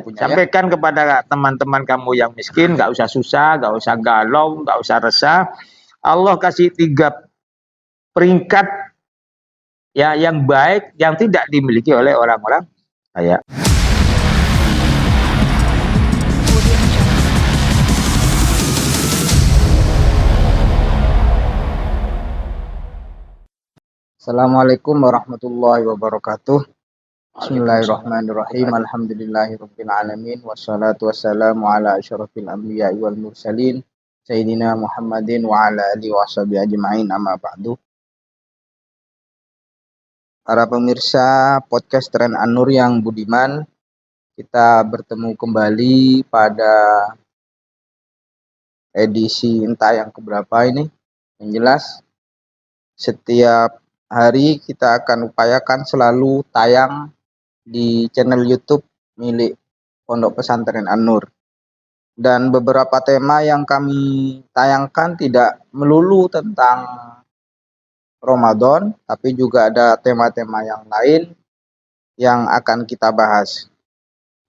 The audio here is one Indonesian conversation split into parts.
punya. Sampaikan kepada teman-teman kamu yang miskin, nggak usah susah, nggak usah galau, nggak usah resah. Allah kasih 3 peringkat ya yang baik yang tidak dimiliki oleh orang-orang kaya. Assalamualaikum warahmatullahi wabarakatuh. Bismillahirrahmanirrahim. Alhamdulillahirabbil alamin wassalatu wassalamu ala asyrofil anbiya'i wal mursalin sayyidina Muhammadin wa ala alihi washabihi ajmain, amma ba'du. Para pemirsa podcast Tren An-Nur yang budiman, kita bertemu kembali pada edisi entah yang keberapa ini. Yang jelas setiap hari kita akan upayakan selalu tayang di channel YouTube milik Pondok Pesantren An-Nur. Dan beberapa tema yang kami tayangkan tidak melulu tentang Ramadan, tapi juga ada tema-tema yang lain yang akan kita bahas.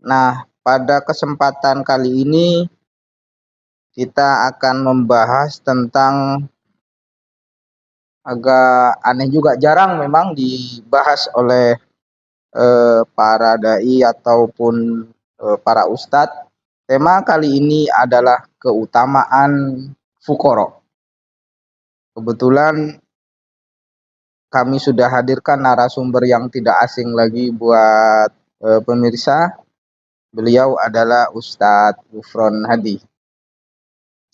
Nah, pada kesempatan kali ini kita akan membahas tentang agak aneh juga, jarang memang dibahas oleh para dai ataupun para ustadz. Tema kali ini adalah keutamaan fuqara. Kebetulan kami sudah hadirkan narasumber yang tidak asing lagi buat pemirsa. Beliau adalah Ustadz Ghufron Hadi.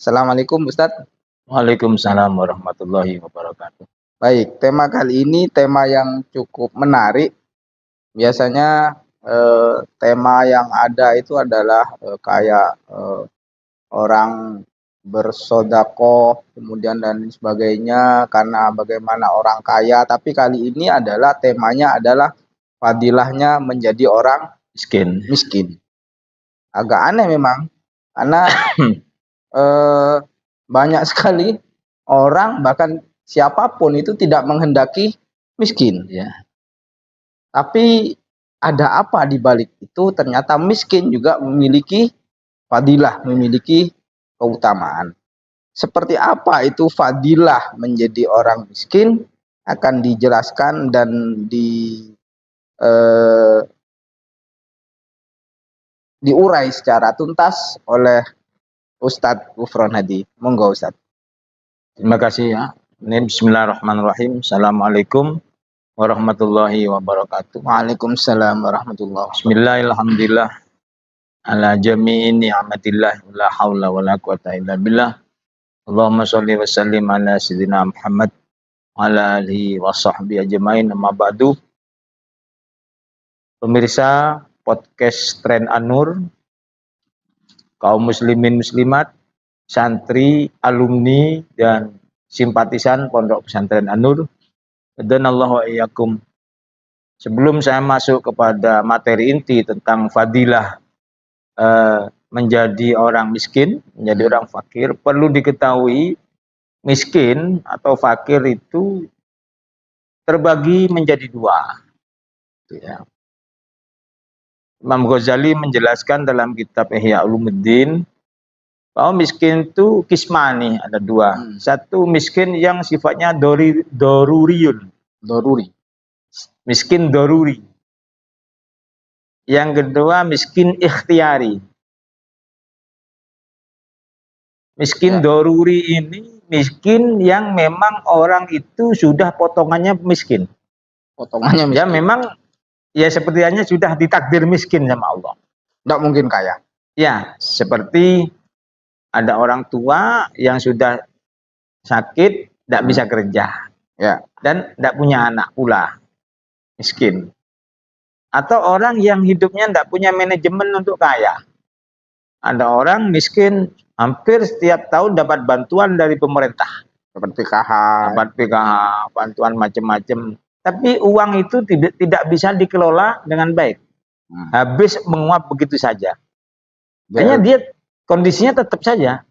Assalamualaikum Ustadz. Waalaikumsalam warahmatullahi wabarakatuh. Baik, tema kali ini tema yang cukup menarik. Biasanya tema yang ada itu adalah kayak orang bersodakoh kemudian dan sebagainya karena bagaimana orang kaya, tapi kali ini adalah temanya adalah fadilahnya menjadi orang miskin. Agak aneh memang karena banyak sekali orang, bahkan siapapun itu tidak menghendaki miskin ya. Tapi ada apa di balik itu? Ternyata miskin juga memiliki fadilah, memiliki keutamaan. Seperti apa itu fadilah menjadi orang miskin akan dijelaskan dan diurai secara tuntas oleh Ustadz Ghufron Hadi. Monggo Ustadz. Terima kasih ya. Bismillahirrahmanirrahim. Assalamualaikum warahmatullahi wabarakatuh. Waalaikumsalam warahmatullahi wabarakatuh. Bismillahirrahmanirrahim. Ala jami'in ni'matillah la haula wala quwata illa billah. Allahumma sholli wa sallim ala sayyidina Muhammad wa ala alihi wa sahbihi ajmain, amma ba'du. Pemirsa podcast Tren An-Nur, kaum muslimin muslimat, santri, alumni dan simpatisan Pondok Pesantren An-Nur, dan Allah wa iyyakum. Sebelum saya masuk kepada materi inti tentang fadilah menjadi orang miskin, menjadi orang fakir, perlu diketahui miskin atau fakir itu terbagi menjadi 2. Ya. Imam Ghazali menjelaskan dalam kitab Ihya Ulumuddin bahwa miskin itu kismani, ada 2. Satu miskin yang sifatnya doruriyun. Miskin doruri. Yang kedua miskin ikhtiari. Miskin doruri ini miskin yang memang orang itu sudah potongannya miskin. Ya memang ya sepertinya sudah ditakdir miskin sama Allah. Tidak mungkin kaya. Ya, seperti ada orang tua yang sudah sakit, tidak bisa kerja. Ya. Dan tidak punya anak pula. Miskin. Atau orang yang hidupnya tidak punya manajemen untuk kaya. Ada orang miskin hampir setiap tahun dapat bantuan dari pemerintah. Dapat PKH. Dapat PKH, bantuan macam-macam. Tapi uang itu tidak bisa dikelola dengan baik. Habis menguap begitu saja. Hanya dia kondisinya tetap saja.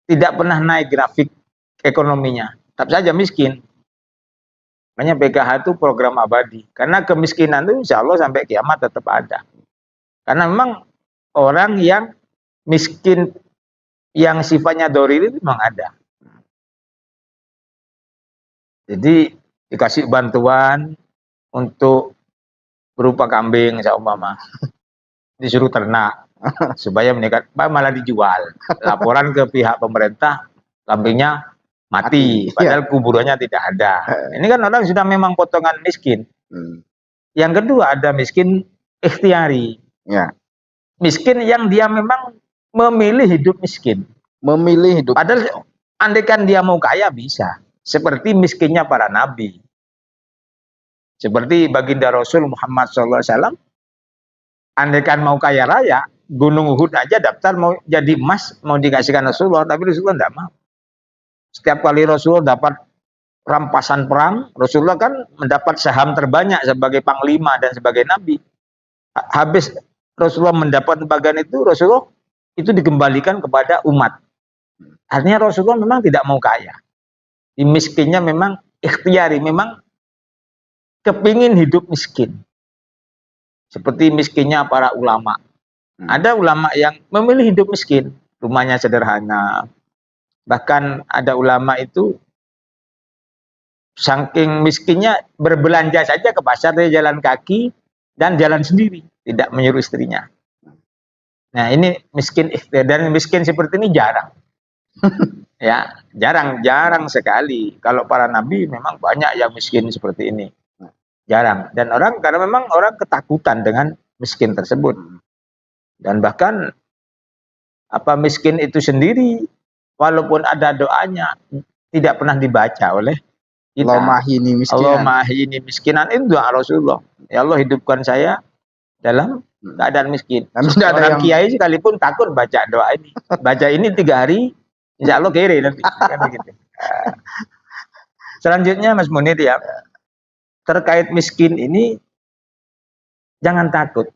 Tidak pernah naik grafik ekonominya. Tetap saja miskin. Makanya PKH itu program abadi. Karena kemiskinan itu insya Allah sampai kiamat tetap ada. Karena memang orang yang miskin yang sifatnya dorir itu memang ada. Jadi dikasih bantuan untuk berupa kambing seumpama, disuruh ternak supaya meningkat, malah dijual. Laporan ke pihak pemerintah, kambingnya mati, padahal kuburannya tidak ada. Ini kan orang sudah memang potongan miskin. Yang kedua ada miskin ikhtiari. Ya. Miskin yang dia memang memilih hidup miskin. Memilih hidup. Padahal andaikan dia mau kaya bisa. Seperti miskinnya para nabi. Seperti baginda Rasul Muhammad SAW. Andaikan mau kaya raya, Gunung Uhud aja daftar mau jadi emas, mau dikasihkan Rasulullah. Tapi Rasulullah tidak mau. Setiap kali Rasulullah dapat rampasan perang, Rasulullah kan mendapat saham terbanyak sebagai panglima dan sebagai nabi. Habis Rasulullah mendapat bagian itu, Rasulullah itu dikembalikan kepada umat. Artinya Rasulullah memang tidak mau kaya. Di miskinnya memang ikhtiari, memang kepingin hidup miskin. Seperti miskinnya para ulama. Ada ulama yang memilih hidup miskin, rumahnya sederhana. Bahkan ada ulama itu saking miskinnya berbelanja saja ke pasar, dia jalan kaki dan jalan sendiri, tidak menyuruh istrinya. Nah, ini miskin ikhtiar, dan miskin seperti ini jarang. Ya, jarang sekali. Kalau para nabi memang banyak yang miskin seperti ini. Jarang. Dan orang, karena memang orang ketakutan dengan miskin tersebut. Dan bahkan miskin itu sendiri, walaupun ada doanya, tidak pernah dibaca oleh kita. Allahumma ahini miskinan itu doa Rasulullah. Ya Allah, hidupkan saya dalam keadaan miskin. Orang kiai sekalipun takut baca doa ini. Baca ini 3 hari, insya Allah kere nanti. Kan begitu. Selanjutnya Mas Munir ya, terkait miskin ini jangan takut.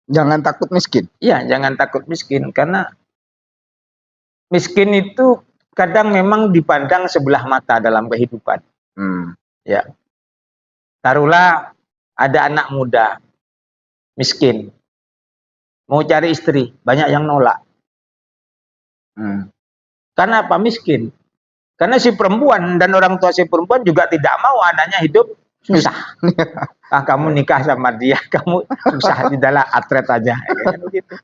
Jangan takut miskin. Iya, jangan takut miskin, karena miskin itu kadang memang dipandang sebelah mata dalam kehidupan. Ya, taruhlah ada anak muda miskin, mau cari istri, banyak yang nolak. Karena apa? Miskin. Karena si perempuan dan orang tua si perempuan juga tidak mau anaknya hidup susah. Kamu nikah sama dia, kamu susah, tidaklah atret aja. Gitu.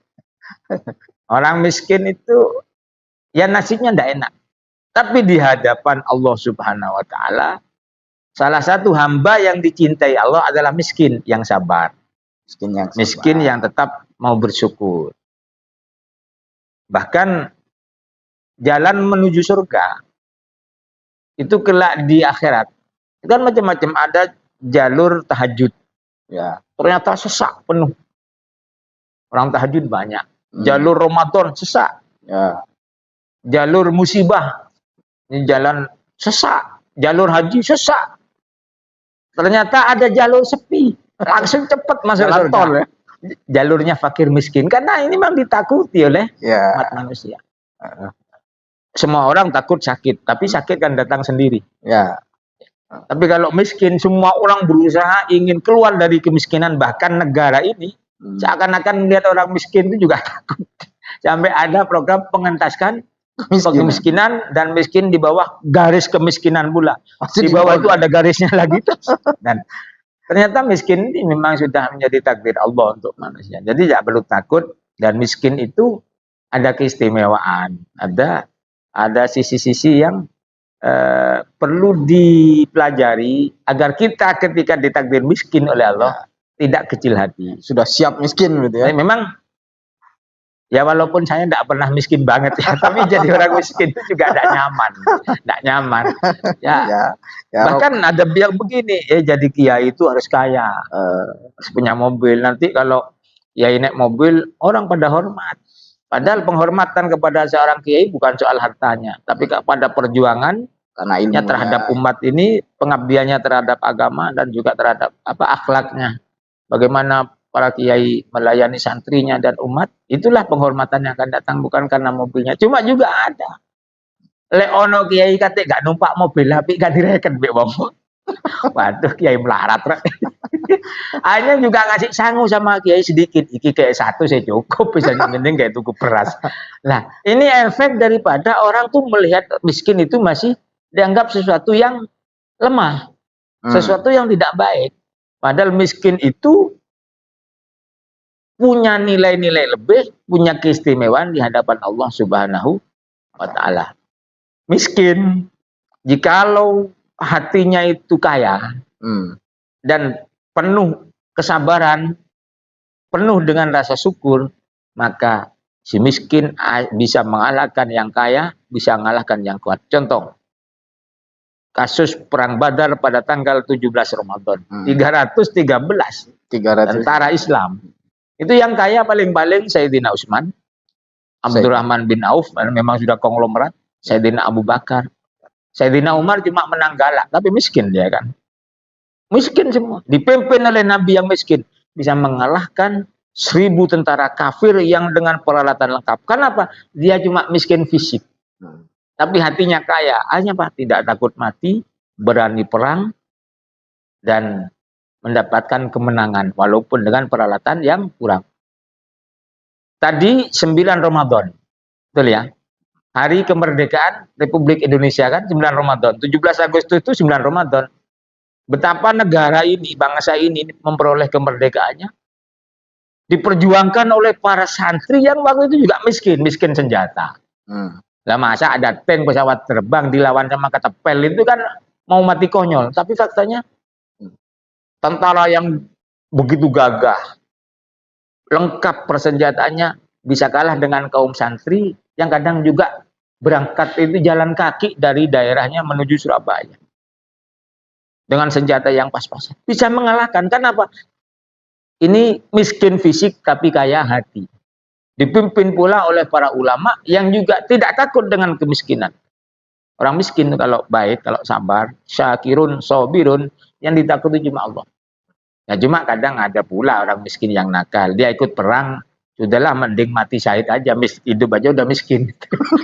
Orang miskin itu ya nasibnya tidak enak. Tapi di hadapan Allah Subhanahu wa Ta'ala, salah satu hamba yang dicintai Allah adalah miskin yang sabar. Miskin yang tetap mau bersyukur. Bahkan jalan menuju surga itu kelak di akhirat kan macam-macam. Ada jalur tahajud, ya, ternyata sesak penuh, orang tahajud banyak. Jalur Ramadan sesak, ya. Jalur musibah, ini jalan sesak. Jalur haji sesak. Ternyata ada jalur sepi, langsung cepat masuk surga. Ya. Jalurnya fakir miskin, karena ini memang ditakuti oleh umat manusia. Semua orang takut sakit, tapi sakit kan datang sendiri. Ya. Tapi kalau miskin, semua orang berusaha ingin keluar dari kemiskinan. Bahkan negara ini seakan-akan melihat orang miskin itu juga takut. Sampai ada program pengentaskan kemiskinan, dan miskin di bawah garis kemiskinan pula. Di bawah itu ada garisnya lagi. Dan ternyata miskin ini memang sudah menjadi takdir Allah untuk manusia. Jadi tidak perlu takut. Dan miskin itu ada keistimewaan, ada sisi-sisi yang perlu dipelajari agar kita ketika ditakdir miskin oleh Allah tidak kecil hati. Sudah siap miskin gitu ya. Memang ya walaupun saya tidak pernah miskin banget ya, tapi jadi orang miskin itu juga tidak nyaman. Tidak nyaman. Ya. Bahkan ada yang begini, jadi kiai itu harus kaya, harus punya mobil. Nanti kalau kiai naik mobil, orang pada hormat. Padahal penghormatan kepada seorang kiai bukan soal hartanya, tapi kepada perjuangan karena ilmunya terhadap umat ini, pengabdiannya terhadap agama, dan juga terhadap akhlaknya. Bagaimana para kiai melayani santrinya dan umat, itulah penghormatan yang akan datang, bukan karena mobilnya. Cuma juga ada leono kiai kate gak numpak mobil, tapi gak direken mbek wong. Waduh, Kiai melarat. Akhirnya juga ngasih sangu sama Kiai sedikit. Iki kayak satu saya cukup, bisa mending kayak tuku beras. Nah, ini efek daripada orang tuh melihat miskin itu masih dianggap sesuatu yang lemah, sesuatu yang tidak baik. Padahal miskin itu punya nilai-nilai lebih, punya keistimewaan di hadapan Allah Subhanahu wa Ta'ala. Miskin, jikalau hatinya itu kaya dan penuh kesabaran, penuh dengan rasa syukur, maka si miskin bisa mengalahkan yang kaya, bisa mengalahkan yang kuat. Contoh, kasus perang Badar pada tanggal 17 Ramadan, 313 tentara Islam. Itu yang kaya paling-paling Sayyidina Utsman, Abdurrahman bin Auf, memang sudah konglomerat, Sayyidina Abu Bakar, Sayyidina Umar cuma menang galak, tapi miskin dia kan. Miskin semua, dipimpin oleh Nabi yang miskin, bisa mengalahkan 1000 tentara kafir yang dengan peralatan lengkap. Kenapa? Dia cuma miskin fisik, tapi hatinya kaya. Hanya Pak, tidak takut mati, berani perang, dan mendapatkan kemenangan walaupun dengan peralatan yang kurang. Tadi 9 Ramadan, betul ya? Hari kemerdekaan Republik Indonesia kan 9 Ramadan. 17 Agustus itu 9 Ramadan. Betapa negara ini, bangsa ini memperoleh kemerdekaannya diperjuangkan oleh para santri yang waktu itu juga miskin senjata. Lah masa ada tank pesawat terbang dilawan sama ketepel, itu kan mau mati konyol. Tapi faktanya tentara yang begitu gagah, lengkap persenjataannya, bisa kalah dengan kaum santri yang kadang juga berangkat itu jalan kaki dari daerahnya menuju Surabaya. Dengan senjata yang pas-pasan. Bisa mengalahkan. Kenapa? Ini miskin fisik tapi kaya hati. Dipimpin pula oleh para ulama yang juga tidak takut dengan kemiskinan. Orang miskin kalau baik, kalau sabar, syakirun, sobirun, yang ditakuti cuma Allah. Nah, cuma kadang ada pula orang miskin yang nakal. Dia ikut perang, sudahlah mending mati syahid aja, hidup aja udah miskin.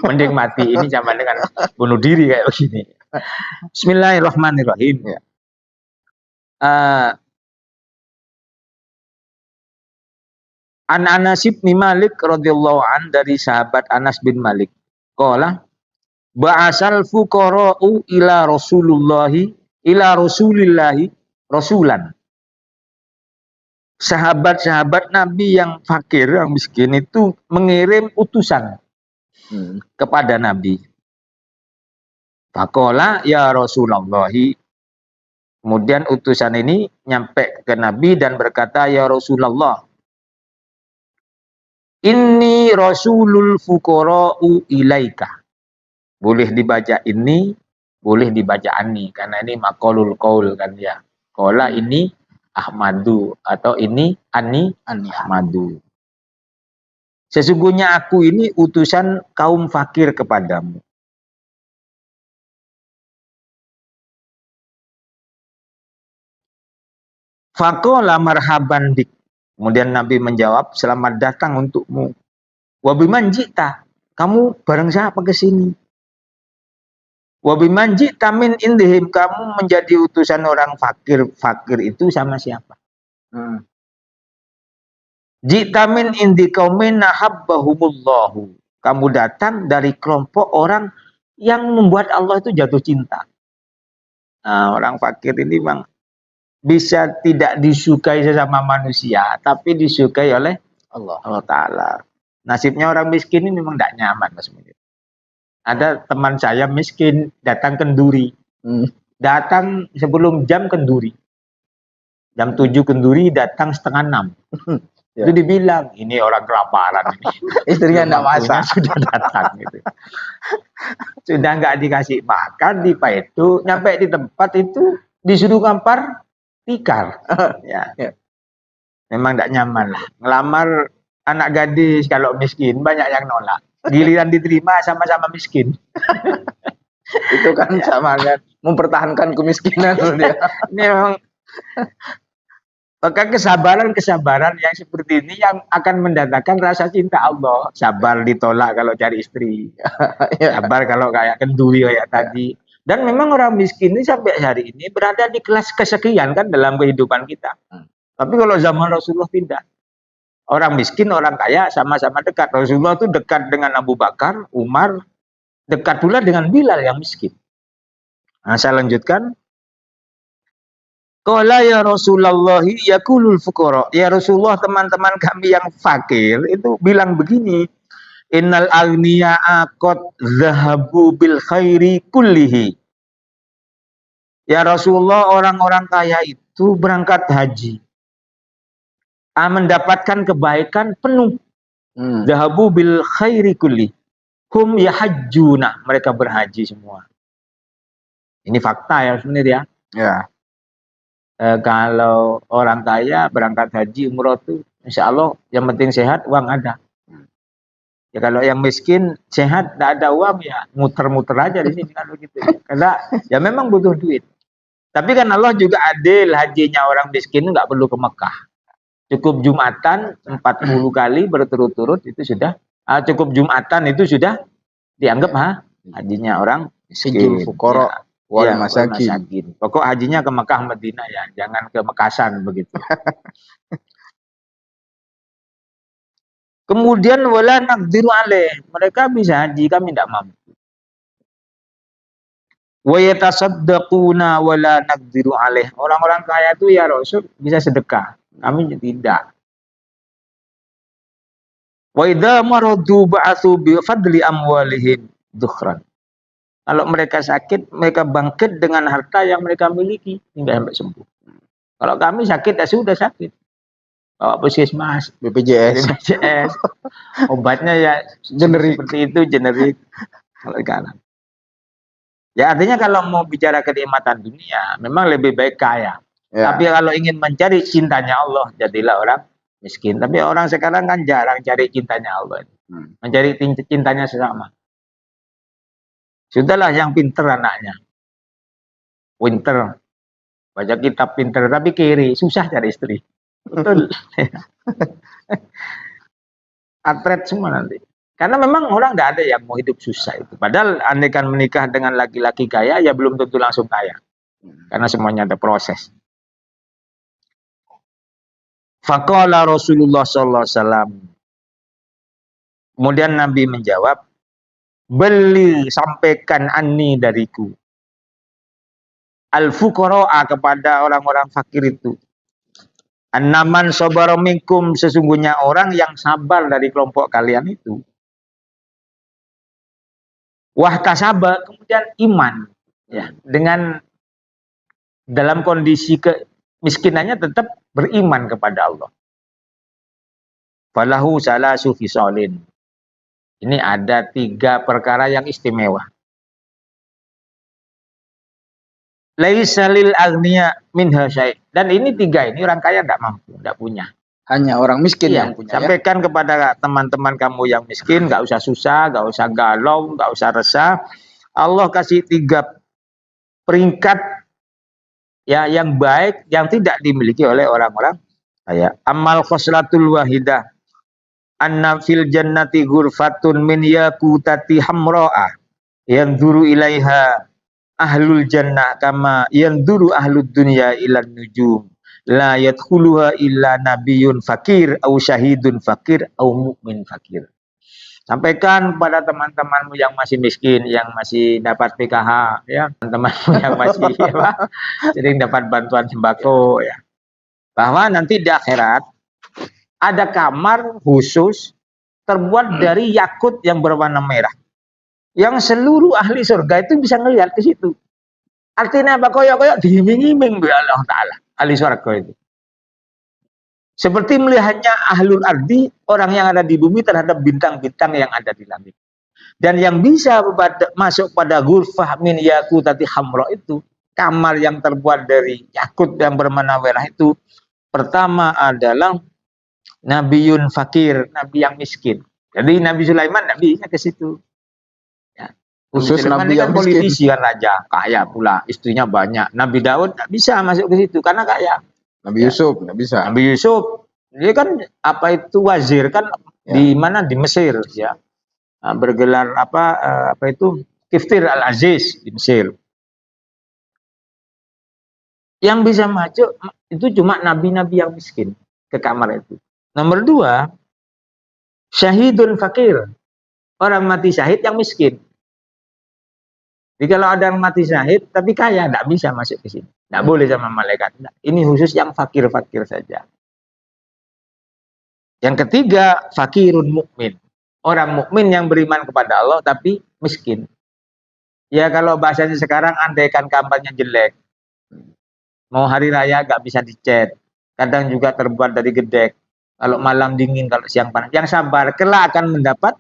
Mending mati ini sama dengan bunuh diri kayak begini. Bismillahirrahmanirrahim. An Anas bin Malik radhiyallahu an, dari sahabat Anas bin Malik. Qala ba'asal fuqara'u ila Rasulillahi rasulan. Sahabat-sahabat Nabi yang fakir, yang miskin itu mengirim utusan kepada Nabi. Faqala ya Rasulullahi. Kemudian utusan ini nyampe ke Nabi dan berkata, ya Rasulullah, inni rasulul fuqara'u ilaika. Boleh dibaca ini, boleh dibaca ani, karena ini maqalul qaul kan ya. Qala ini Ahmadu, atau ini ani Ahmadu. Sesungguhnya aku ini utusan kaum fakir kepadamu. Faqala marhaban dik. Kemudian Nabi menjawab, selamat datang untukmu. Wa biman ji'ta, kamu bareng siapa ke sini? Wa biman ji'ta min indihim, kamu menjadi utusan orang fakir. Fakir itu sama siapa? Ji'ta min indi qaumin nahabbahumullahu. Kamu datang dari kelompok orang yang membuat Allah itu jatuh cinta. Nah, orang fakir ini memang bisa tidak disukai sesama manusia, tapi disukai oleh Allah Ta'ala. Nasibnya orang miskin ini memang tidak nyaman, Mas Munir. Ada teman saya miskin, datang kenduri. Datang sebelum jam kenduri. Jam 7 kenduri, datang setengah 6. Itu dibilang, ini orang kelaparan. Istrinya tidak masak. Sudah datang. Gitu. Sudah nggak dikasih makan, itu nyampe di tempat itu, disuruh ngampar tikar. Ya. Memang tidak nyaman lah. Ngelamar anak gadis kalau miskin banyak yang nolak. Giliran diterima sama-sama miskin. Itu kan sama dengan mempertahankan kemiskinan. Ini memang maka kesabaran yang seperti ini yang akan mendatangkan rasa cinta Allah. Sabar ditolak kalau cari istri. Sabar kalau kayak kenduri kayak tadi. Dan memang orang miskin ini sampai hari ini berada di kelas kesekian kan dalam kehidupan kita. Tapi kalau zaman Rasulullah tidak. Orang miskin, orang kaya sama-sama dekat. Rasulullah itu dekat dengan Abu Bakar, Umar, dekat pula dengan Bilal yang miskin. Nah, saya lanjutkan. Qala ya Rasulullah yaqulul fuqara. Ya Rasulullah, teman-teman kami yang fakir itu bilang begini. Innal aghniya'a qad zahabu bil khairi kullihi. Ya Rasulullah, orang-orang kaya itu berangkat haji. Mendapatkan kebaikan penuh. Zahabu bil khairi kulli. Hum yahajjuna. Mereka berhaji semua. Ini fakta ya sebenarnya. Ya. Kalau orang kaya berangkat haji umroh itu insya Allah yang penting sehat, uang ada. Ya kalau yang miskin sehat tidak ada uang ya muter-muter aja di sini kalau gitu. Karena ya memang butuh duit. Tapi kan Allah juga adil, hajinya orang miskin nggak perlu ke Mekah. Cukup Jumatan 40 kali berturut-turut itu sudah cukup Jumatan itu sudah dianggap hajinya orang miskin. Fuqara wal masakin. Pokok hajinya ke Mekah Madinah ya, jangan ke Mekasan begitu. Kemudian wala naqdiru alaih. Mereka bisa haji, kami tidak mampu. Wa yatasaddaquna wala naqdiru alaih. Orang-orang kaya itu ya Rasul bisa sedekah, kami tidak. Wa idza maradu ba'atsu bi fadli amwalihim dukhran. Kalau mereka sakit, mereka bangkit dengan harta yang mereka miliki hingga sampai sembuh. Kalau kami sakit ya sudah sakit. Bawa puskesmas, BPJS. Obatnya ya generik seperti itu, generik. Kalau sekarang. Ya artinya kalau mau bicara kenikmatan dunia, memang lebih baik kaya. Ya. Tapi kalau ingin mencari cintanya Allah, jadilah orang miskin. Tapi orang sekarang kan jarang cari cintanya Allah. Mencari cintanya sesama. Sudahlah yang pinter anaknya. Pinter. Baca kitab pinter, tapi kiri. Susah cari istri. Betul. Atret semua nanti. Karena memang orang tidak ada yang mau hidup susah itu. Padahal andaikan menikah dengan laki-laki kaya, ya belum tentu langsung kaya. Karena semuanya ada proses. Faqala Rasulullah SAW. Kemudian Nabi menjawab, beli sampaikan anni dariku. Al-fuqara'a kepada orang-orang fakir itu. An-naman sabara minkum, sesungguhnya orang yang sabar dari kelompok kalian itu. Wahtasaba, kemudian iman. Ya, dengan dalam kondisi kemiskinannya tetap beriman kepada Allah. Falahu salasu fisalin. Ini ada 3 perkara yang istimewa. Laisa lil aghniya minha syai'. Dan ini 3 ini orang kaya tidak mampu, tidak punya. Hanya orang miskin yang punya. Sampaikan kepada teman-teman kamu yang miskin, nggak usah susah, nggak usah galau, nggak usah resah. Allah kasih 3 peringkat ya yang baik yang tidak dimiliki oleh orang-orang kaya. Amal khoslatul wahidah. Anna fil jannati ghurfatun min yaqutati hamra'a yanzuru ilaiha ahlul jannah kama yanzuru ahlud dunya ilan nujum la yadkhuluha illa nabiyyun fakir au syahidun fakir au mukmin fakir. Sampaikan pada teman-temanmu yang masih miskin, yang masih dapat PKH, ya, teman-temanmu yang masih sering dapat bantuan sembako, ya, bahwa nanti di akhirat ada kamar khusus terbuat dari yakut yang berwarna merah. Yang seluruh ahli surga itu bisa ngelihat ke situ. Artinya apa? Koyok-koyok diiming-iming oleh Allah Ta'ala. Ahli surga itu. Seperti melihatnya ahlul ardi, orang yang ada di bumi terhadap bintang-bintang yang ada di langit. Dan yang bisa masuk pada ghurfah min yaqutati hamra itu, kamar yang terbuat dari yakut yang berwarna merah itu, pertama adalah Nabiun fakir, nabi yang miskin. Jadi Nabi Sulaiman tidak bisa ke situ. Ya. Khusus Nabi yang politisi kan raja, kaya pula, istrinya banyak. Nabi Daud tidak bisa masuk ke situ karena kaya. Nabi Yusuf tidak bisa. Nabi Yusuf, dia kan apa itu wazir kan di mana di Mesir ya. Bergelar apa itu Kiftir Al-Aziz di Mesir. Yang bisa masuk itu cuma nabi-nabi yang miskin ke kamar itu. Nomor 2, syahidun fakir. Orang mati syahid yang miskin. Jadi kalau ada yang mati syahid tapi kaya, tidak bisa masuk ke sini. Tidak boleh sama malaikat. Ini khusus yang fakir-fakir saja. Yang ketiga, fakirun mukmin. Orang mukmin yang beriman kepada Allah tapi miskin. Ya kalau bahasanya sekarang, andaikan kampanye jelek, mau hari raya gak bisa dicet, kadang juga terbuat dari gedek, kalau malam dingin, kalau siang panas. Yang sabar, kelak akan mendapat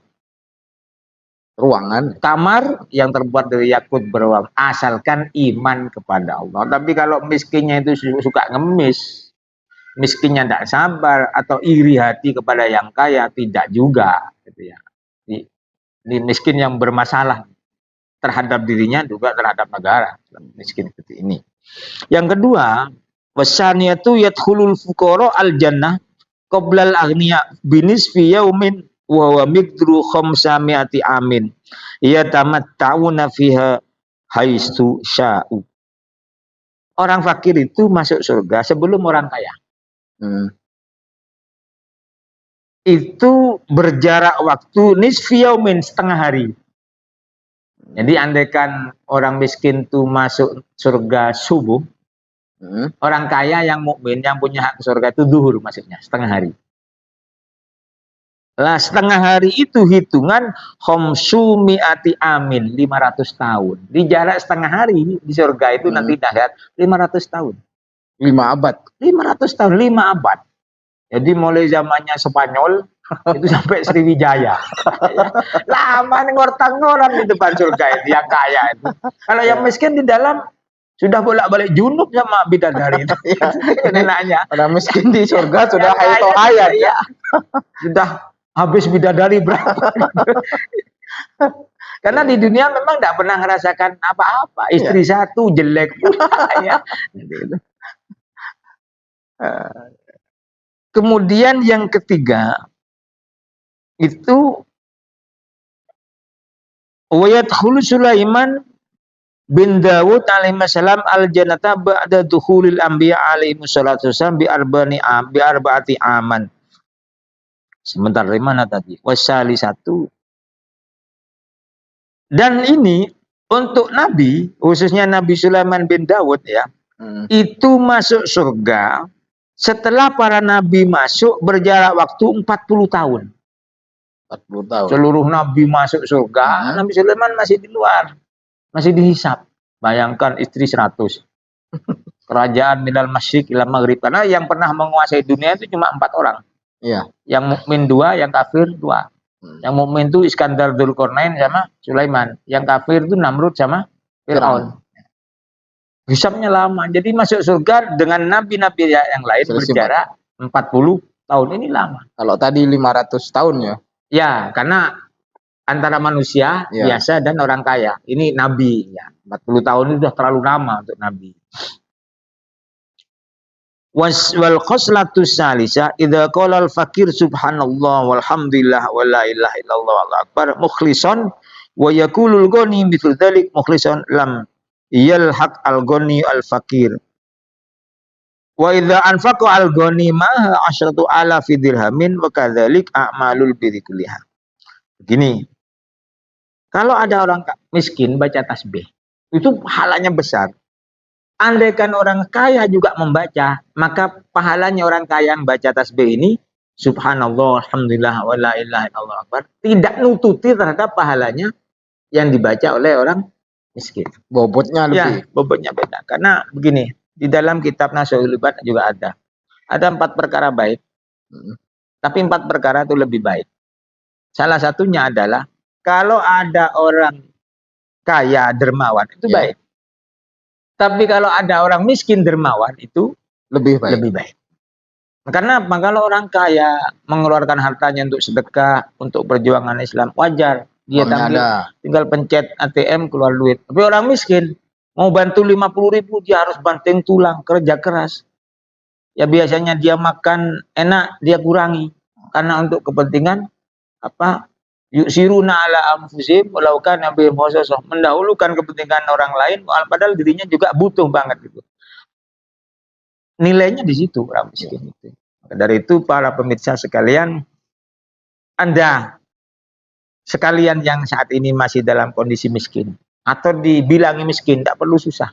ruangan, kamar yang terbuat dari yakut berwarna, asalkan iman kepada Allah. Tapi kalau miskinnya itu suka ngemis, miskinnya tidak sabar atau iri hati kepada yang kaya, tidak juga, gitu ya. Ini miskin yang bermasalah terhadap dirinya juga terhadap negara, miskin seperti ini. Yang kedua, wasaniyatu yadkhulul fuqara al jannah qabla al aghniya binisfi yaumin wa huwa miqdru khamsamiati amin yatamatta'una fiha haitsu sya'u. Orang fakir itu masuk surga sebelum orang kaya. Itu berjarak waktu nisfi yaumin, setengah hari. Jadi andaikan orang miskin itu masuk surga subuh, orang kaya yang mukmin yang punya hak ke surga itu zuhur masuknya, setengah hari. Lah setengah hari itu hitungan khamsumiati amin, 500 tahun. Di jarak setengah hari di surga itu nanti dahsyat 500 tahun. 5 abad. 500 tahun, 5 abad. Jadi mulai zamannya Spanyol itu sampai Sriwijaya. Ya. Lama nih ngortang-ngoran di depan surga itu yang kaya itu. Kalau yang miskin di dalam sudah bolak-balik junub sama bidadari itu. Enaknya. Orang miskin di surga sudah hayat ya. Sudah habis bidadari berapa. Karena di dunia memang tidak pernah merasakan apa-apa. Istri satu jelek pula ya. Kemudian yang ketiga itu wayadkhulu Sulaiman bin Dawud alaihi salam al jannata ba'da dukhulil anbiya alaihi salatu wasallam bi arba'ati aman. Sebentar, dari mana tadi? Wasali satu. Dan ini untuk Nabi, khususnya Nabi Sulaiman bin Dawud ya, itu masuk surga setelah para nabi masuk berjarak waktu 40 tahun. 40 tahun. Seluruh nabi masuk surga, Nabi Sulaiman masih di luar. Masih dihisap. Bayangkan istri 100. Kerajaan minal masyriq ila maghrib. Karena yang pernah menguasai dunia itu cuma 4 orang. Iya. Yang mukmin 2, yang kafir 2. Yang mukmin itu Iskandar Dzulqarnain sama Sulaiman. Yang kafir itu Namrud sama Fir'aun. Hisapnya lama. Jadi masuk surga dengan nabi-nabi yang lain berjarak 40 tahun. Ini lama. Kalau tadi 500 tahun ya? Ya, karena antara manusia biasa dan orang kaya. Ini nabi. Ya. 40 tahun itu sudah terlalu lama untuk nabi. Wal khoslatu salisa idza qala al fakir subhanallah walhamdulillah wa la ilaha illallah wallahu akbar mukhlishon wa yaqulul ghani mithlu dzalik mukhlishon lam yalhaq al-ghani al-fakir. Wa idza anfaqa al-ghani ma 10,000 dirhamin wa kadzalik a'malul birri kulliha. Begini. Kalau ada orang miskin baca tasbih, itu pahalanya besar. Andaikan orang kaya juga membaca, maka pahalanya orang kaya yang baca tasbih ini subhanallah alhamdulillah wa la ilaha illallah akbar tidak nututi terhadap pahalanya yang dibaca oleh orang miskin. Bobotnya lebih. Ya, bobotnya beda. Karena begini, di dalam kitab Nashul Ibad juga ada 4 perkara baik. Tapi 4 perkara itu lebih baik. Salah satunya adalah kalau ada orang kaya dermawan itu baik. Tapi kalau ada orang miskin dermawan itu lebih baik. Karena apa? Kalau orang kaya mengeluarkan hartanya untuk sedekah, untuk perjuangan Islam, wajar. Dia tinggal pencet ATM keluar duit. Tapi orang miskin mau bantu 50.000 dia harus banting tulang, kerja keras. Ya biasanya dia makan enak dia kurangi karena untuk kepentingan apa? Yusiruna ala anfusihim walau kana bihim khasasah, mendahulukan kepentingan orang lain padahal dirinya juga butuh banget gitu. nilainya di situ orang miskin itu. Dari itu para pemirsa sekalian, Anda sekalian yang saat ini masih dalam kondisi miskin atau dibilangi miskin, tidak perlu susah,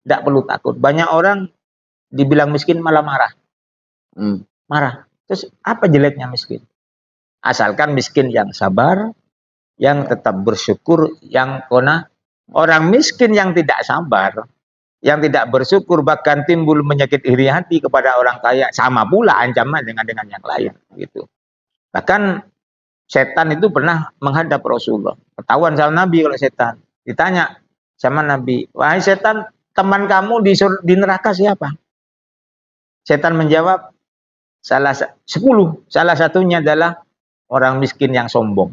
tidak perlu takut. Banyak orang dibilang miskin malah marah. Marah. Terus apa jeleknya miskin? Asalkan miskin yang sabar, yang tetap bersyukur, yang kona. Orang miskin yang tidak sabar, yang tidak bersyukur, bahkan timbul menyakit iri hati kepada orang kaya, sama pula ancaman dengan yang lain gitu. Bahkan setan itu pernah menghadap Rasulullah. Ketahuan sama Nabi kalau setan. Ditanya sama Nabi, "Wahai setan, teman kamu di neraka siapa?" Setan menjawab, 10. Salah satunya adalah orang miskin yang sombong.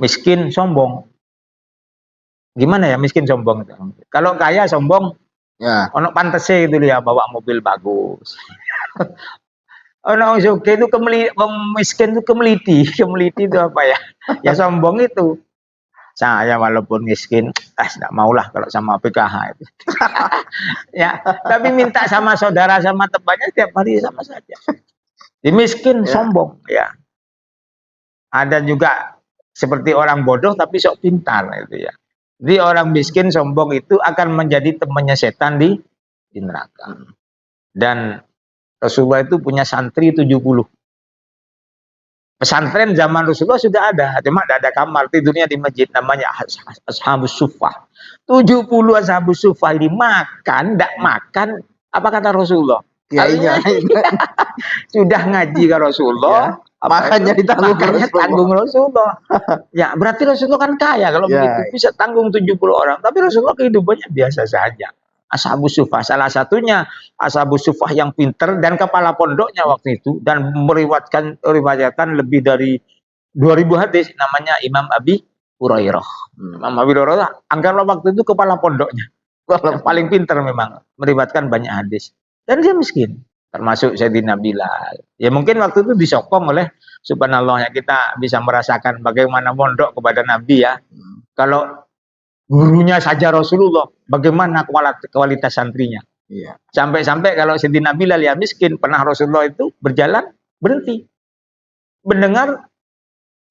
Miskin sombong. Gimana ya miskin sombong itu? Kalau kaya sombong, ya. Ono pantese itu dia bawa mobil bagus. Ono suke itu miskin itu kemeliti itu apa ya? Ya sombong itu. Saya walaupun miskin, tidak maulah kalau sama PKH itu. Ya, tapi minta sama saudara sama temannya setiap hari sama saja. Di miskin sombong, ya. Ada juga seperti orang bodoh tapi sok pintar itu ya. Jadi orang miskin sombong itu akan menjadi temannya setan di neraka. Dan Rasulullah itu punya santri 70. Pesantren zaman Rasulullah sudah ada, cuma tidak ada kamar, tidurnya di masjid, namanya Ashabus Suffah. 70 Ashabus Suffah ini makan, tidak makan, apa kata Rasulullah? Iya. Sudah ngaji ke Rasulullah, makanya tanggung Rasulullah. Ya, berarti Rasulullah kan kaya kalau begitu bisa tanggung 70 orang. Tapi Rasulullah kehidupannya biasa saja. Ashabus Suffah, salah satunya Ashabus Suffah yang pinter dan kepala pondoknya waktu itu dan meriwayatkan lebih dari 2000 hadis, namanya Imam Abi Hurairah. Imam Abi Hurairah anggaplah waktu itu kepala pondoknya. Paling pinter memang, meriwayatkan banyak hadis. Dan dia miskin. Termasuk Sayyidina Bilal. Ya mungkin waktu itu disokong oleh subhanallah ya, kita bisa merasakan bagaimana mondok kepada Nabi ya. Kalau gurunya saja Rasulullah, bagaimana kualitas santrinya. Iya. Sampai-sampai kalau Sayyidina Bilal ya miskin, pernah Rasulullah itu berjalan berhenti. Mendengar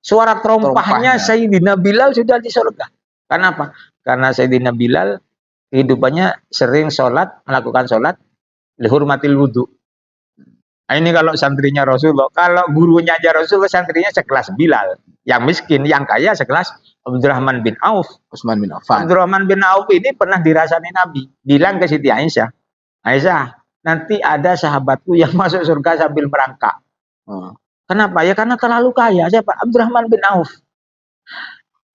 suara terompahnya Sayyidina Bilal sudah di surga. Kenapa? Karena Sayyidina Bilal kehidupannya sering melakukan sholat lihurmatil wudhu. Nah, ini kalau santrinya Rasulullah, kalau gurunya aja Rasulullah, santrinya sekelas Bilal. Yang miskin, yang kaya sekelas Abdurrahman bin Auf. Utsman bin Affan. Abdurrahman bin Auf ini pernah dirasani Nabi. Bilang ke Siti Aisyah, Aisyah, nanti ada sahabatku yang masuk surga sambil merangkak. Kenapa? Ya karena terlalu kaya. Siapa? Abdurrahman bin Auf.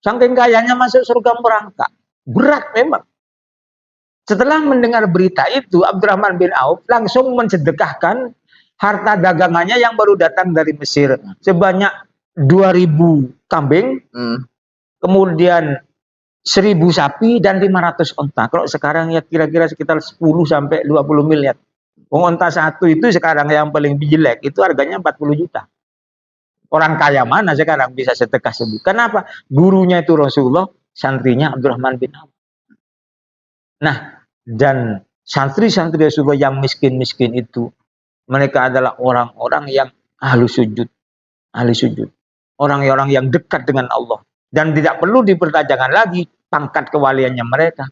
Saking kayanya masuk surga merangkak. Berat memang. Setelah mendengar berita itu, Abdurrahman bin Auf langsung mensedekahkan harta dagangannya yang baru datang dari Mesir sebanyak 2000 kambing, kemudian 1000 sapi dan 500 onta. Kalau sekarang ya kira-kira sekitar 10 sampai 20 miliar. Onta satu itu sekarang yang paling jelek itu harganya 40 juta. Orang kaya mana sekarang bisa sedekah segitu? Kenapa? Gurunya itu Rasulullah, santrinya Abdurrahman bin Auf. Nah, dan santri-santri Rasulullah yang miskin-miskin itu, mereka adalah orang-orang yang ahli sujud. Orang-orang yang dekat dengan Allah. Dan tidak perlu dipertanyakan lagi pangkat kewaliannya mereka.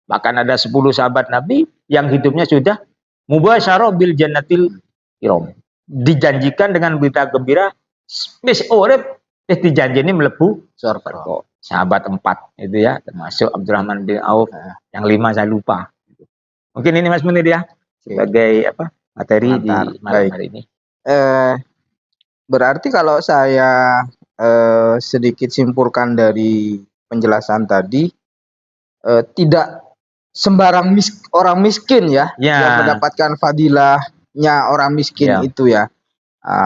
Bahkan ada 10 sahabat Nabi yang hidupnya sudah mubasyarah bil jannatil kiram. Dijanjikan dengan berita gembira, wis urip dijanjini mlebu surga. Sahabat 4 itu ya, termasuk Abdurrahman bin Auf, yang 5 saya lupa. Mungkin ini Mas Munir ya, sebagai materi di malam hari ini. Berarti kalau saya sedikit simpulkan dari penjelasan tadi, tidak sembarang orang miskin ya, yang mendapatkan fadilahnya orang miskin itu ya.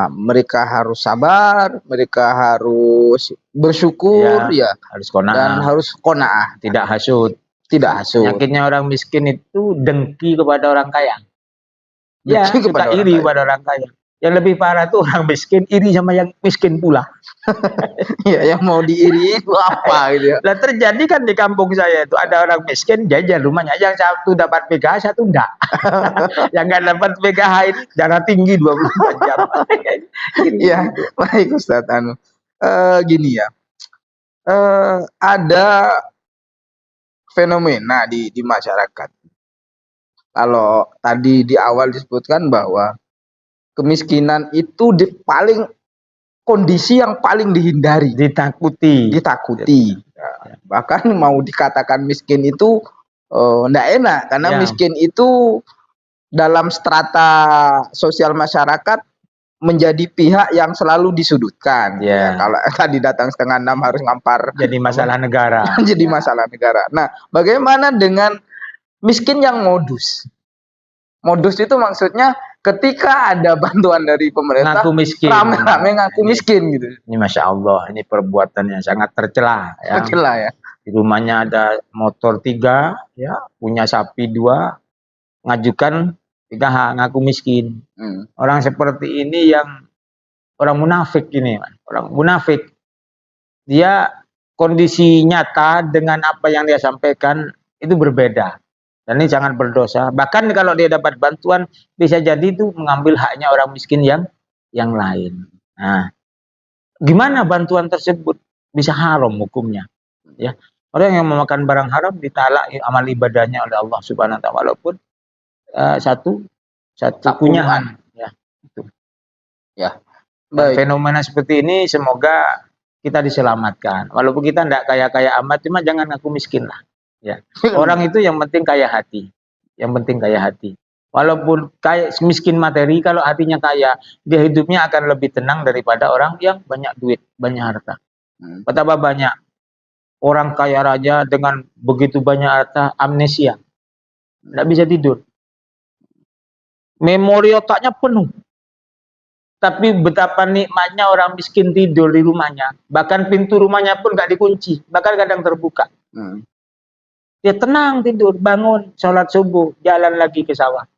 Mereka harus sabar, mereka harus bersyukur harus qanaah. Dan harus qanaah, tidak hasud. Penyakitnya orang miskin itu dengki kepada orang kaya. Suka iri kepada orang kaya. Yang lebih parah tuh orang miskin iri sama yang miskin pula. Ya, yang mau diiri itu apa gitu ya. Nah, terjadi kan di kampung saya itu ada orang miskin jajan rumahnya, yang satu dapat PKH, satu enggak. Yang enggak dapat PKH ini darah tinggi 24 jam. Iya, baik Ustadz. Gini ya, ada fenomena di masyarakat. Kalau tadi di awal disebutkan bahwa kemiskinan itu kondisi yang paling dihindari, Ditakuti. Bahkan mau dikatakan miskin itu enggak enak, karena Ya. miskin itu dalam strata sosial masyarakat menjadi pihak yang selalu disudutkan. Ya. Kalau tadi datang 5:30 harus ngampar, Jadi masalah negara. jadi masalah negara. Nah, bagaimana dengan miskin yang modus? Modus itu maksudnya ketika ada bantuan dari pemerintah, Ngaku miskin. rame-rame ngaku miskin gitu. Ini Masya Allah, ini perbuatan yang sangat tercela. Ya. Tercela ya. Di rumahnya ada motor 3, ya, punya sapi 2, ngajukan 3H, ngaku miskin. Orang seperti ini yang orang munafik ini, orang munafik. Dia kondisi nyata dengan apa yang dia sampaikan itu berbeda. Dan ini sangat berdosa. Bahkan kalau dia dapat bantuan, bisa jadi itu mengambil haknya orang miskin yang lain. Nah, gimana bantuan tersebut bisa haram hukumnya? Ya, orang yang memakan barang haram ditalak amal ibadahnya oleh Allah Subhanahu Wa Taala, walaupun satu punyahan. Ya, itu. Ya. Baik. Fenomena seperti ini semoga kita diselamatkan. Walaupun kita tidak kaya-kaya amat, cuma jangan ngaku miskin lah. Ya. Orang itu yang penting kaya hati. Yang penting kaya hati. Walaupun kaya miskin materi, kalau hatinya kaya, dia hidupnya akan lebih tenang daripada orang yang banyak duit, banyak harta. Betapa banyak orang kaya raja dengan begitu banyak harta, amnesia. Tidak bisa tidur. Memori otaknya penuh. Tapi betapa nikmatnya orang miskin tidur di rumahnya. Bahkan pintu rumahnya pun gak dikunci. Bahkan kadang terbuka. Dia tenang tidur, bangun, sholat subuh, jalan lagi ke sawah.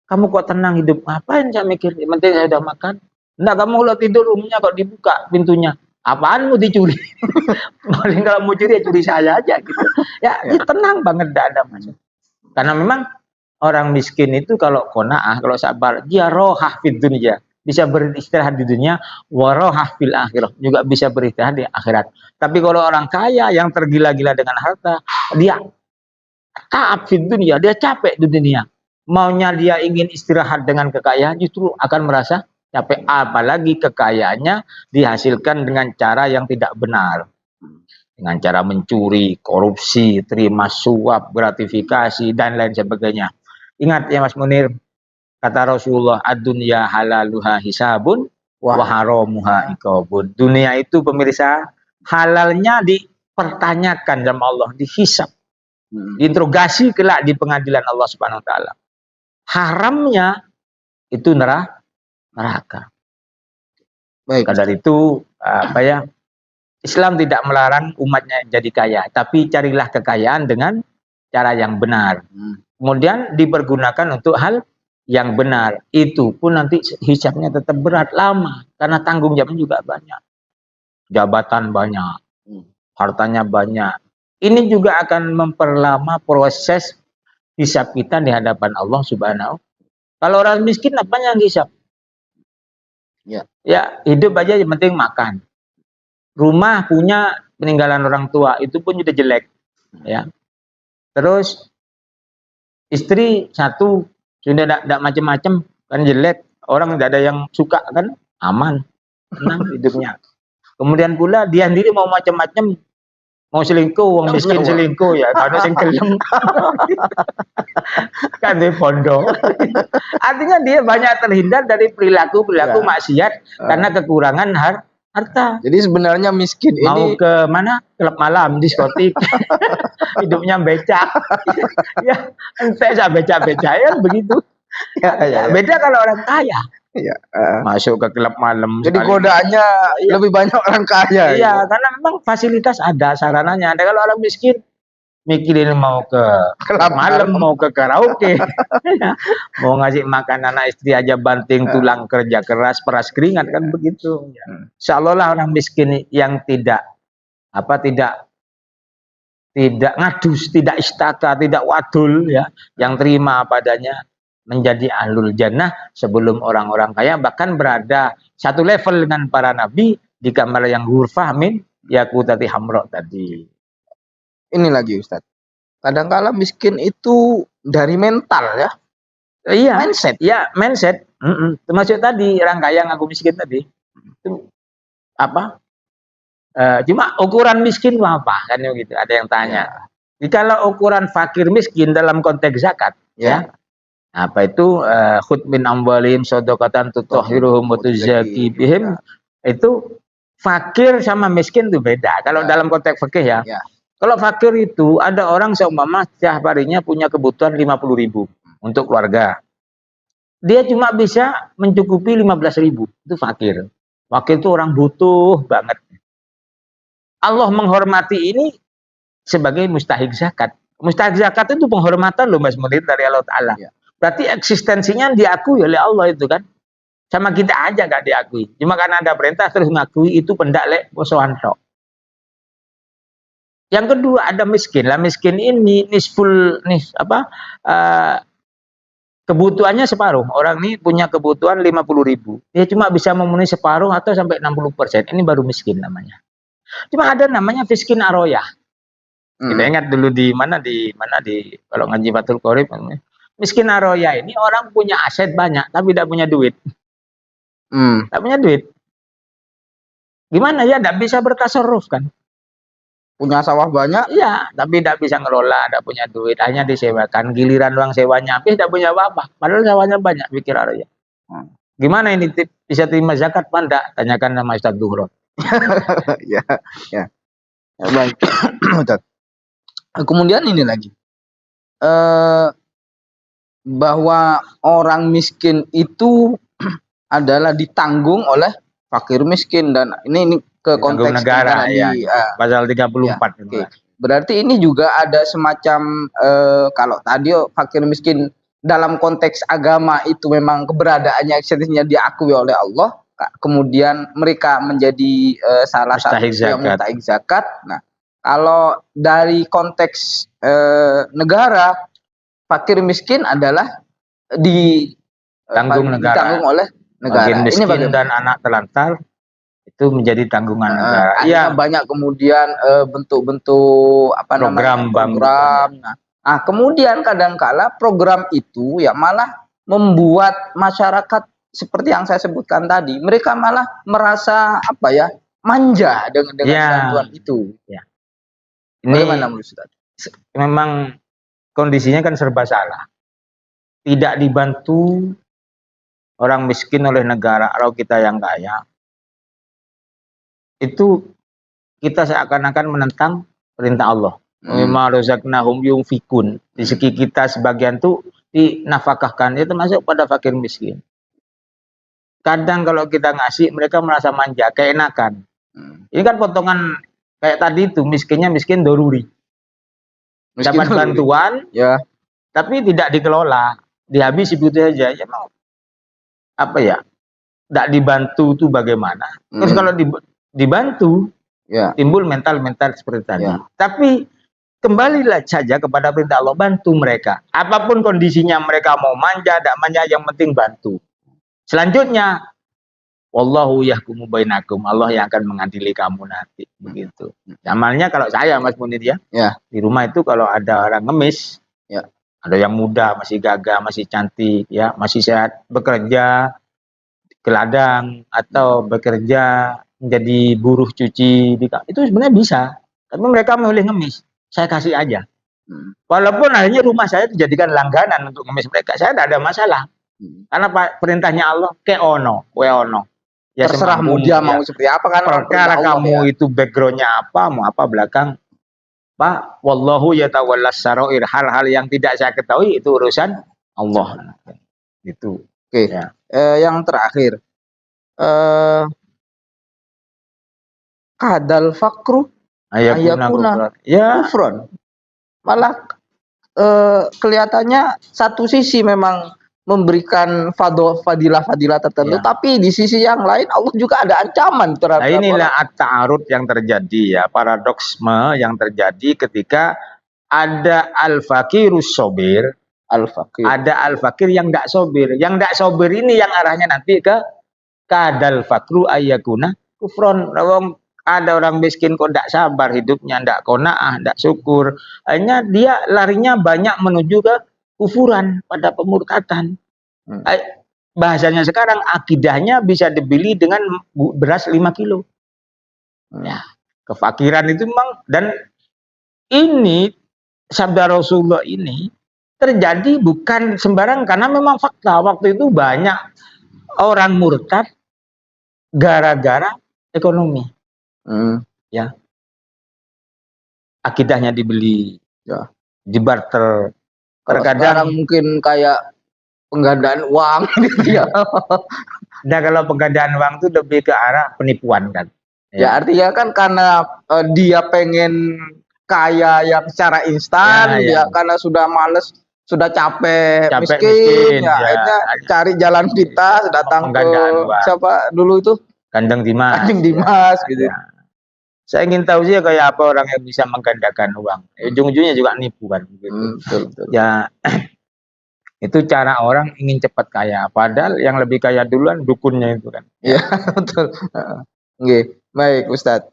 Kamu kok tenang hidup? Ngapain saya mikir? Yang penting saya udah makan. Enggak, kamu kalau tidur rumahnya kok dibuka pintunya. Apaan mau dicuri? Paling kalau mau curi ya curi saya aja gitu. Ya, dia tenang banget, enggak ada masalah. Karena memang orang miskin itu kalau qanaah, kalau sabar, dia rohah fid dunya. Bisa beristirahat di dunia, warohah fil akhirah, juga bisa beristirahat di akhirat. Tapi kalau orang kaya yang tergila-gila dengan harta, dia taat fid dunia, dia capek di dunia. Maunya dia ingin istirahat dengan kekayaan, justru akan merasa capek. Apalagi kekayaannya dihasilkan dengan cara yang tidak benar. Dengan cara mencuri, korupsi, terima suap, gratifikasi, dan lain sebagainya. Ingat ya Mas Munir, kata Rasulullah, ad-dunya halaluha hisabun wa haramuha iqabun. Dunia itu pemirsa, halalnya dipertanyakan sama Allah, dihisab. Diinterogasi kelak di pengadilan Allah Subhanahu Wa Taala. Haramnya itu neraka. Baik. Dari itu Islam tidak melarang umatnya jadi kaya, tapi carilah kekayaan dengan cara yang benar. Kemudian dipergunakan untuk hal yang benar. Itu pun nanti hisabnya tetap berat, lama, karena tanggung jawabnya juga banyak. Jabatan banyak, hartanya banyak. Ini juga akan memperlama proses hisab kita di hadapan Allah Subhanahu. Kalau orang miskin apa yang hisab? Ya, hidup aja yang penting makan. Rumah punya peninggalan orang tua, itu pun sudah jelek. Ya. Terus istri satu, sudah tidak macam-macam, kan jelek. Orang tidak ada yang suka, kan aman, tenang hidupnya. Kemudian pula dia sendiri mau macam-macam, mau selingkuh, wong miskin selingkuh ya, karena sing kelem. Kan di pondok. Artinya dia banyak terhindar dari perilaku-perilaku maksiat karena kekurangan harta. Jadi sebenarnya miskin mau ini ke mana? Klub malam, diskotik. Hidupnya becak. Ya, saya becak-becak ya begitu. Ya. Beda kalau orang kaya. Masuk ke klub malam. Jadi godaannya lebih banyak orang kaya. Iya, karena memang fasilitas ada, sarananya ada. Kalau orang miskin mikirin mau ke malam, mau ke karaoke, mau ngasih makan anak istri aja banting tulang kerja keras, peras keringat kan begitu. Insya Allah lah orang miskin yang tidak tidak ngadus, tidak istaka, tidak wadul ya, yang terima padanya menjadi ahlul jannah sebelum orang-orang kaya, bahkan berada satu level dengan para nabi di kamar yang ghurfah min yakutati hamro tadi. Ini lagi Ustadz, kadang-kala miskin itu dari mental ya. Iya, mindset. Ya, mindset. Termasuk tadi orang kaya ngaku miskin tadi. Itu apa? Cuma ukuran miskin apa kan gitu, ada yang tanya. Jadi kalau ukuran fakir miskin dalam konteks zakat ya, apa itu khud min amwalihim shadaqatan tutahhiruhum wa tuzakki bihim, itu fakir sama miskin itu beda kalau dalam konteks fikih ya. Kalau fakir itu ada orang seumpama setiap harinya punya kebutuhan 50.000 untuk keluarga, dia cuma bisa mencukupi 15.000, itu fakir. Fakir itu orang butuh banget. Allah menghormati ini sebagai mustahik zakat. Mustahik zakat itu penghormatan loh Mas Munir dari Allah Ta'ala. Berarti eksistensinya diakui oleh Allah itu kan. Sama kita aja gak diakui. Cuma karena ada perintah terus mengakui, itu pendaklek posoanto. Yang kedua ada miskin. Lah miskin ini kebutuhannya separuh. Orang ini punya kebutuhan 50.000. Dia cuma bisa memenuhi separuh atau sampai 60%. Ini baru miskin namanya. Cuma ada namanya miskin aroyah. Kita ingat dulu di mana kalau ngaji Fathul Qorib, miskin aroyah ini orang punya aset banyak tapi tidak punya duit. Tidak punya duit. Gimana ya? Tidak bisa bertasarruf kan? Punya sawah banyak, iya, tapi tidak bisa ngelola, tidak punya duit, hanya disewakan. Giliran uang sewanya habis, tidak punya apa-apa. Padahal sawahnya banyak, pikir aroyah. Gimana ini bisa terima zakat? Tidak, tanyakan sama Ustaz Duhron. ya, baik. Kemudian ini lagi, bahwa orang miskin itu adalah ditanggung oleh fakir miskin, dan ini ke konteks negara ya, pasal 34. Berarti ini juga ada semacam kalau tadi fakir miskin dalam konteks agama itu memang keberadaannya eksistensinya diakui oleh Allah. Kemudian mereka menjadi salah satu yang mustahik zakat. Nah, kalau dari konteks negara, fakir miskin adalah ditanggung oleh negara. Miskin ini dan anak terlantar itu menjadi tanggungan negara. Iya, banyak kemudian bentuk-bentuk program. Nah, kemudian kadangkala program itu ya malah membuat masyarakat seperti yang saya sebutkan tadi, mereka malah merasa manja dengan bantuan itu. Ini bagaimana menurut Ustaz? Memang kondisinya kan serba salah. Tidak dibantu orang miskin oleh negara atau kita yang kaya, itu kita seakan-akan menentang perintah Allah. Mimma razaqnahum yunfikun. Di segi kita sebagian tuh dinafkahkan, itu masuk pada fakir miskin. Kadang kalau kita ngasih, mereka merasa manja, keenakan. Ini kan potongan kayak tadi itu, miskinnya miskin doruri. Dapat bantuan, tapi tidak dikelola, dihabisi begitu saja. Ya mau tidak dibantu itu bagaimana? Terus kalau dibantu, timbul mental-mental seperti tadi. Tapi kembalilah saja kepada perintah Allah, bantu mereka. Apapun kondisinya, mereka mau manja, tidak manja, yang penting bantu. Selanjutnya, wallahu yahkumu bainakum, Allah yang akan mengadili kamu nanti, begitu. Amalnya kalau saya Mas Munir ya, di rumah itu kalau ada orang ngemis, ada yang muda, masih gagah, masih cantik, ya, masih sehat, bekerja ke ladang atau bekerja menjadi buruh cuci, itu sebenarnya bisa. Tapi mereka memilih ngemis, saya kasih aja. Walaupun akhirnya rumah saya dijadikan langganan untuk ngemis mereka, saya tidak ada masalah. Karena perintahnya Allah ke ono. Ya, terserah mau dia mau seperti apa kan. Perkara kamu itu backgroundnya apa, mau apa belakang, Pak, wallahu yatawallas sarair, hal-hal yang tidak saya ketahui itu urusan Allah. Itu. Oke. Yang terakhir, kadal fakru ayakuna kufron. malah kelihatannya satu sisi memang memberikan fadilah-fadilah tertentu, Ya. tapi di sisi yang lain Allah juga ada ancaman Nah, terhadap inilah orang. at-ta'arud yang terjadi ya, paradoksme yang terjadi ketika ada al-fakirus sobir, Al-Fakir. ada al-fakir yang tidak sobir. Yang tidak sobir ini yang arahnya nanti ke kadal fakru ayyakuna kufron. Ada orang miskin kok tidak sabar hidupnya, tidak qanaah, tidak syukur. Akhirnya dia larinya banyak menuju ke kufuran, pada pemurtatan. Bahasanya sekarang akidahnya bisa dibeli dengan beras 5 kilo. Ya, kefakiran itu memang, dan ini sabda Rasulullah ini terjadi bukan sembarang, karena memang fakta waktu itu banyak orang murtad gara-gara ekonomi. Ya, akidahnya dibeli, ya, dibarter. Terkadang mungkin kayak penggandaan uang gitu ya. Nah, kalau penggandaan uang itu lebih ke arah penipuan kan. Ya, artinya kan karena dia pengen kaya yang secara instan, dia karena sudah males, sudah capek miskin, ya, akhirnya cari jalan pintas, datang ke siapa dulu itu? Kanjeng Dimas. Kanjeng Dimas gitu. Saya ingin tahu sih kayak apa orang yang bisa menggandakan uang. Ujung-ujungnya juga nipu kan gitu. Betul. Ya, itu cara orang ingin cepat kaya, padahal yang lebih kaya duluan dukunnya itu kan. Iya, betul. Oke, baik Ustadz.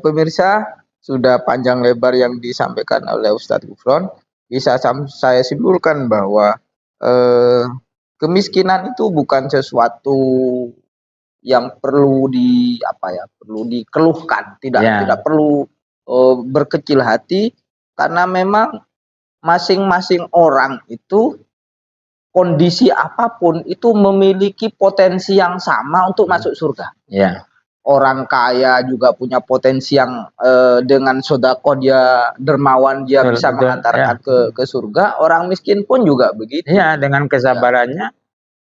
Pemirsa, sudah panjang lebar yang disampaikan oleh Ustadz Gufron. Bisa saya simpulkan bahwa kemiskinan itu bukan sesuatu yang perlu perlu dikeluhkan, tidak perlu berkecil hati, karena memang masing-masing orang itu kondisi apapun itu memiliki potensi yang sama untuk masuk surga. Ya. Orang kaya juga punya potensi yang dengan sedekah dia dermawan, dia bisa mengantarkan ke surga. Orang miskin pun juga begitu. Ya, dengan kesabarannya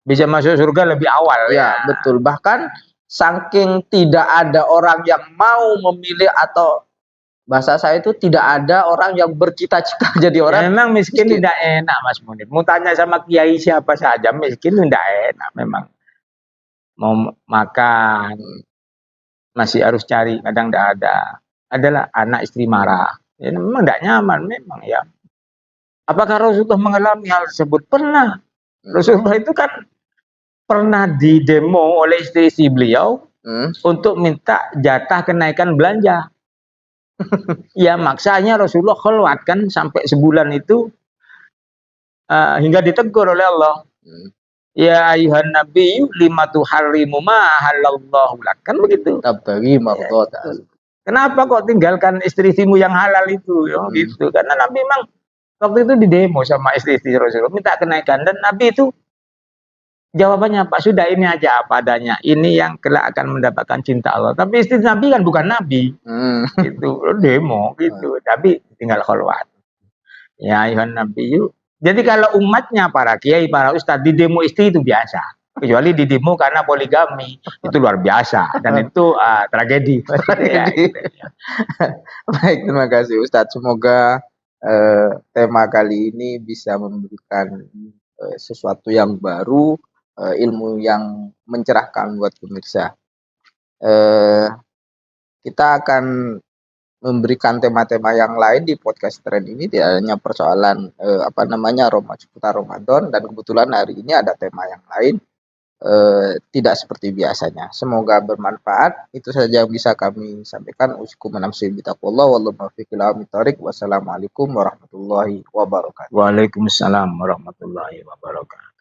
bisa masuk surga lebih awal. Ya, betul. Bahkan saking tidak ada orang yang mau memilih, atau bahasa saya itu tidak ada orang yang bercita-cita jadi orang. Ya, memang miskin tidak enak, Mas Munir. Mau tanya sama kiai siapa saja, miskin tidak enak memang. Mau makan masih harus cari, kadang tidak ada. Adalah anak istri marah. Ya, memang tidak nyaman memang ya. Apakah Rasulullah mengalami hal tersebut? Pernah. Rasulullah itu kan pernah didemo oleh istri beliau untuk minta jatah kenaikan belanja. Ya, maksanya Rasulullah khalwat kan sampai sebulan itu, hingga ditegur oleh Allah. Ya ayuhan nabiyyu lima tuharrimu ma halallahu lak, kan begitu. Tabtaghi mardhatal. Kenapa kok tinggalkan istri-istrimu yang halal itu? Ya, gitu. Karena Nabi memang waktu itu didemo sama istri-istri Rasulullah minta kenaikan, dan Nabi itu jawabannya, Pak, sudah ini aja apa adanya. Ini yang kelak akan mendapatkan cinta Allah. Tapi istri Nabi kan bukan Nabi. Gitu, demo gitu. Tapi tinggal khalwat. Ya ayuhan nabiyyu. Jadi kalau umatnya para kiai, para ustadz di demo istri itu biasa. Kecuali di demo karena poligami, itu luar biasa, dan itu tragedi. Baik, terima kasih Ustadz. Semoga tema kali ini bisa memberikan sesuatu yang baru, ilmu yang mencerahkan buat pemirsa. Kita akan memberikan tema-tema yang lain di podcast Trend ini, tidak hanya persoalan seputar Ramadan, dan kebetulan hari ini ada tema yang lain. Tidak seperti biasanya. Semoga bermanfaat. Itu saja yang bisa kami sampaikan. Wassalamualaikum warahmatullahi wabarakatuh. Waalaikumsalam warahmatullahi wabarakatuh.